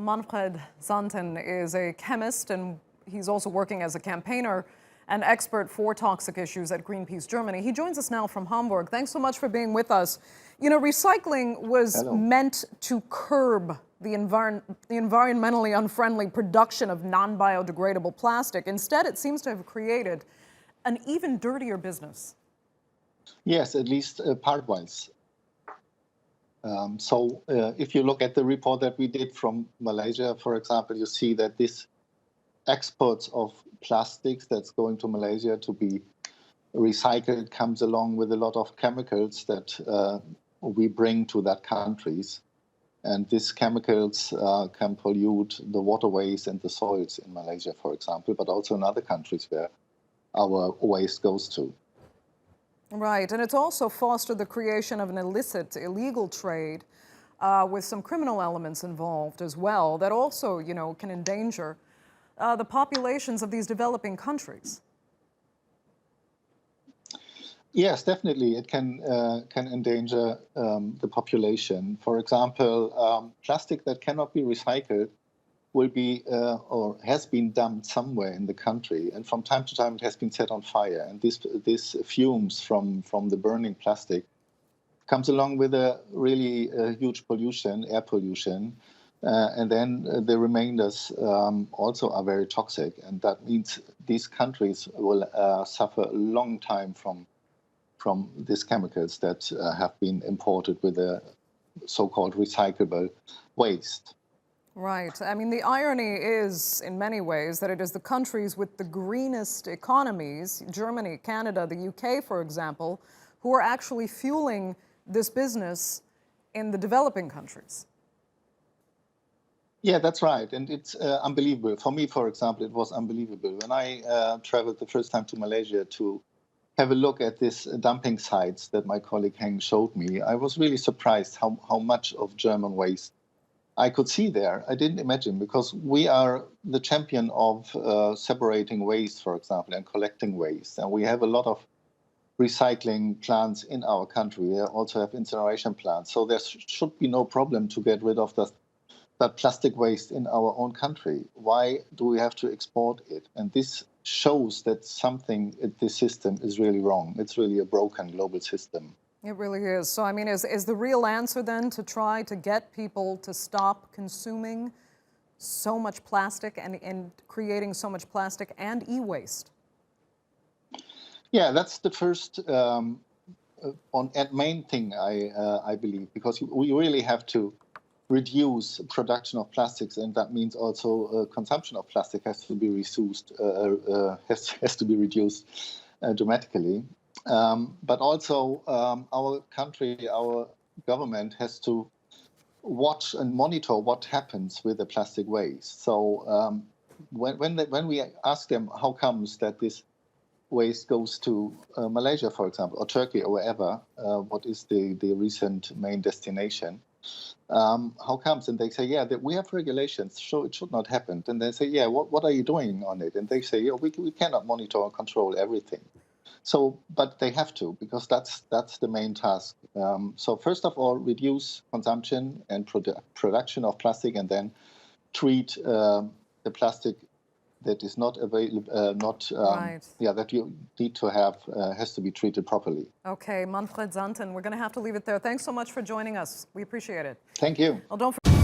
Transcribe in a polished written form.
Manfred Santen is a chemist, and he's also working as a campaigner and expert for toxic issues at Greenpeace Germany. He joins us now from Hamburg. Thanks so much for being with us. You know, recycling was meant to curb the environmentally unfriendly production of non-biodegradable plastic. Instead, it seems to have created an even dirtier business. Yes, at least part-wise. If you look at the report that we did from Malaysia, for example, you see that this exports of plastics that's going to Malaysia to be recycled comes along with a lot of chemicals that we bring to that countries. And these chemicals can pollute the waterways and the soils in Malaysia, for example, but also in other countries where our waste goes to. Right, and it's also fostered the creation of an illicit, illegal trade with some criminal elements involved as well that also, you know, can endanger the populations of these developing countries. Yes, definitely, it can endanger the population. For example, plastic that cannot be recycled will be or has been dumped somewhere in the country, and from time to time it has been set on fire. And this fumes from the burning plastic comes along with a really huge pollution, air pollution, and then the remainders also are very toxic. And that means these countries will suffer a long time from these chemicals that have been imported with a so-called recyclable waste. Right. I mean, the irony is, in many ways, that it is the countries with the greenest economies, Germany, Canada, the UK, for example, who are actually fueling this business in the developing countries. Yeah, that's right. And it's unbelievable. For me, for example, it was unbelievable. When I traveled the first time to Malaysia to have a look at these dumping sites that my colleague Heng showed me, I was really surprised how much of German waste I could see there. I didn't imagine, because we are the champion of separating waste, for example, and collecting waste. And we have a lot of recycling plants in our country. We also have incineration plants. So there should be no problem to get rid of that plastic waste in our own country. Why do we have to export it? And this shows that something in this system is really wrong. It's really a broken global system. It really is. So, I mean, is the real answer then to try to get people to stop consuming so much plastic and creating so much plastic and e-waste? Yeah, that's the first and main thing, I believe, because we really have to reduce production of plastics, and that means also consumption of plastic has to be reduced, dramatically. But also our country, our government has to watch and monitor what happens with the plastic waste. So when we ask them how comes that this waste goes to Malaysia, for example, or Turkey or wherever, what is the recent main destination, how comes? And they say, yeah, that we have regulations, so it should not happen. And they say, yeah, what are you doing on it? And they say, yeah, we cannot monitor or control everything. So, but they have to, because that's the main task. So first of all, reduce consumption and production of plastic, and then treat the plastic that is not available, that you need to have, has to be treated properly. Okay, Manfred Santen, we're going to have to leave it there. Thanks so much for joining us. We appreciate it. Thank you. Well, don't forget